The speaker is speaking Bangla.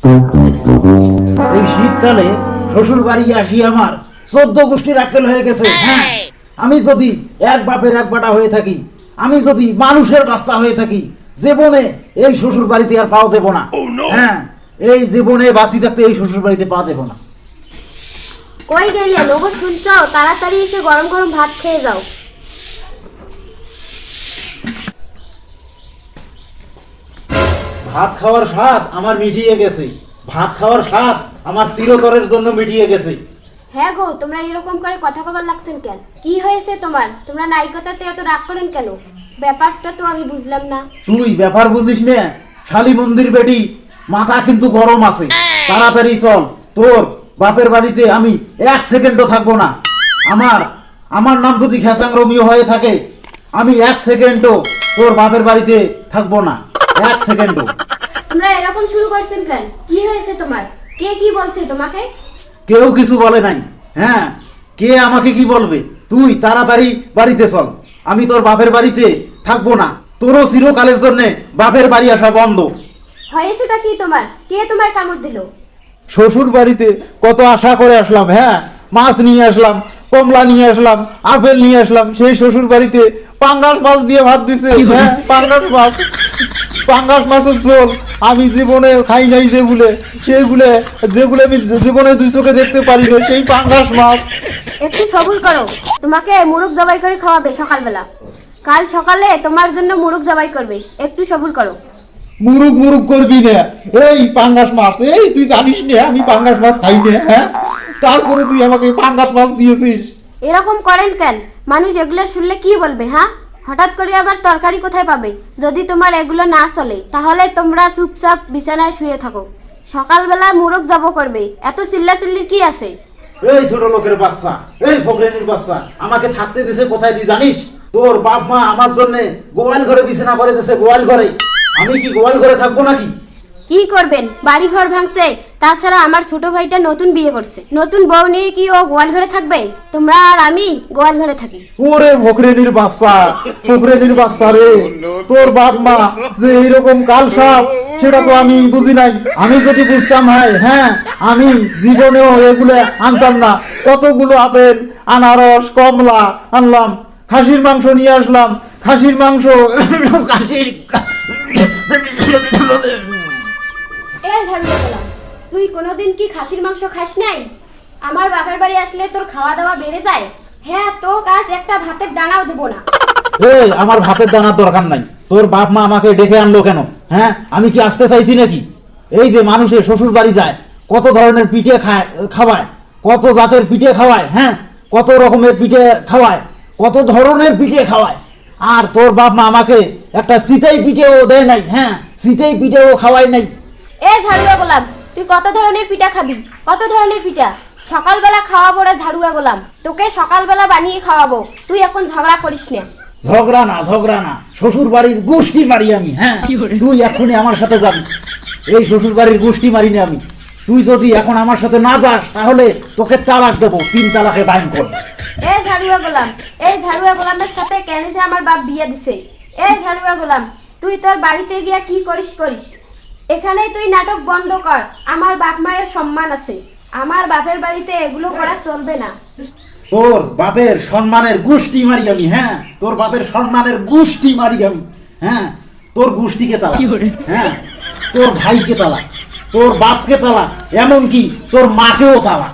এই শীতকালে শ্বশুর বাড়ি আসি আমার 14 গোষ্ঠীর আক্কেল হয়ে গেছে। হ্যাঁ, আমি যদি এক বাপের এক বাটা হয়ে থাকি, আমি যদি মানুষের রাস্তা হয়ে থাকি, জীবনে এই শ্বশুর বাড়িতে আর পাও দেব না। হ্যাঁ, এই জীবনে বাঁচি থাকতে এই শ্বশুর বাড়িতে পা দেব না। কই গেলে লোগো শুনছো? তাড়াতাড়ি এসে গরম গরম ভাত খেয়ে যাও। ভাত খাওয়ার স্বাদ আমার মিটিয়ে গেছে, ভাত খাওয়ার স্বাদ আমার চিরতরের জন্য মিটিয়ে গেছে। হ্যাঁ গো, তোমরা এরকম করে কথা বলার লাগছেন কেন? কি হয়েছে তোমার? তোমরা নায়িকতাতে এত রাগ করেন কেন? ব্যাপারটা তো আমি বুঝলাম না। তুই ব্যাপার বুঝিস না? শালী মন্দির বেটি, মাথা কিন্তু গরম আছে। তাড়াতাড়ি চল, তোর বাপের বাড়িতে আমি 1 সেকেন্ডও থাকবো না। আমার নাম যদি খেসাং রোমিও হয়ে থাকে, আমি 1 সেকেন্ডও তোর বাপের বাড়িতে থাকবো না, 1 সেকেন্ডও। তোমরা এরকম শুরু করছেন কেন? কি হয়েছে তোমার? কে কি বলছে তোমাকে? কেউ কিছু বলে নাই। হ্যাঁ, কে আমাকে কি বলবে? তুই তাড়াতাড়ি বাড়িতে চল, আমি তোর বাপের বাড়িতে থাকবো না। তোরও চিরকালের জন্য বাপের বাড়ি আসা বন্ধ। হয়েছেটা কি তোমার? কে তোমার কামড় দিল? শ্বশুর বাড়িতে কত আশা করে আসলাম। হ্যাঁ, মাছ নিয়ে আসলাম, কমলা নিয়ে আসলাম, আপেল নিয়ে আসলাম। সেই শ্বশুর বাড়িতে পাঙ্গাস মাছ দিয়ে ভাত দিছে। হ্যাঁ, পাঙ্গাস মাছের ঝোল আমি জীবনে খাই নাই, যেগুলো আমি জীবনে 2 চোখে দেখতে পারি না, সেই পাঙ্গাস মাছ। একটু সবুর করো, তোমাকে মুরগ জবাই করে খাওয়াবে সকালবেলা। কাল সকালে তোমার জন্য মুরগ জবাই করবে, একটু সবুর করো। মুরুগ করবি না? এই পাঙ্গাস মাছ, এই তুই জানিস না আমি পাঙ্গাস মাছ খাই না। হ্যাঁ, তারপরে তুই আমাকে পাঙ্গাস মাছ দিয়েছিস। এরকম করেন কেন? মানুষ এগুলো শুনলে কি বলবে? হ্যাঁ, হঠাৎ করে আবার তরকারি কোথায় পাবে? যদি তোমার এগুলো না চলে তাহলে তোমরা চুপচাপ বিছানায় শুয়ে থাকো। সকালবেলা মুরগ জবাই করবে, এত চিল্লাচিল্লির কি আছে? এই ছোট লোকের বাচ্চা, এই ফকরেনির বাচ্চা, আমাকে থাকতে দিছে কোথায় তুই জানিস? তোর বাপ মা আমার জন্য গোয়াল ঘরে বিছানা করে দিছে, গোয়াল ঘরে। আমি কি গোয়াল ঘরে থাকবো নাকি? কি করবেন? বাড়ি ঘর ভাঙছে। তাছাড়া আমার ছোট ভাইটা নতুন বিয়ে করছে, নতুন বউ নিয়ে কি ও গোয়াল ঘরে থাকবে? তোমরা আর আমি গোয়াল ঘরে থাকি। ওরে ফকরেনির বাচ্চা রে, তোর বাপ মা যে এইরকম কাল সাপ সেটা তো আমি বুঝি নাই। আমি যদি বুঝতাম, হ্যাঁ আমি জীবনেও এগুলো আনতাম না। কতগুলো আপেল, আনারস, কমলা আনলাম, খাসির মাংস নিয়ে আসলাম, খাসির মাংস তুই কোনোদিন কি খাসির মাংস খাস নাই? আমার বাপের বাড়ি আসলে তোর খাওয়া দাওয়া বেড়ে যায়। হ্যাঁ, তো কাজ একটা ভাতের দানাও দেবো না। এই আমার ভাতের দানার দরকার নাই। তোর বাপ মা আমাকে ডেকে আনলো কেন? হ্যাঁ, আমি কি আসতে চাইছি নাকি? এই যে মানুষের শ্বশুর বাড়ি যায়, কত ধরনের পিঠে খাওয়ায়, কত জাতের পিঠে খাওয়ায়। হ্যাঁ, কত রকমের পিঠে খাওয়ায়, কত ধরনের পিঠে খাওয়ায়। আর তোর বাপ মা আমাকে একটা সিটাই পিঠেও দেয় নাই। হ্যাঁ, সিটাই পিঠেও খাওয়াই নাই। এ ঝাড়ুয়া গোলাম, তুই কত ধরনের পিঠা খাবি? কত ধরনের পিঠা? সকালবেলা খাওয়াবো রে ঝাড়ুয়া গোলাম, তোকে সকালবেলা বানিয়ে খাওয়াবো। তুই এখন ঝগড়া করিস না। ঝগড়া না, শ্বশুর বাড়ির গোষ্ঠী মারি আমি। হ্যাঁ, তুই এখনই আমার সাথে যাবি। এই শ্বশুর বাড়ির গোষ্ঠী মারি না আমি। তুই যদি এখন আমার সাথে না যাস তাহলে তোকে তালাক দেবো, 3 তালাকে বাইন করবো। এই ঝাড়ুয়া গোলামের সাথে কেন যে আমার বাপ বিয়ে দিছে? এই ঝাড়ুয়া গোলাম, তুই তোর বাড়িতে গিয়া কি করিস? এখানে তুই নাটক বন্ধ কর। আমার বাপ মায়ের সম্মান আছে, আমার বাপের বাড়িতে এগুলো করা চলবে না। তোর বাপের সম্মানের গোষ্ঠী মারি আমি। হ্যাঁ, তোর বাপের সম্মানের গোষ্ঠী মারি আমি। হ্যাঁ, তোর গোষ্ঠীকে তালা, হ্যাঁ তোর ভাইকে তালা, তোর বাপকে তালা, এমনকি তোর মাকেও তালা।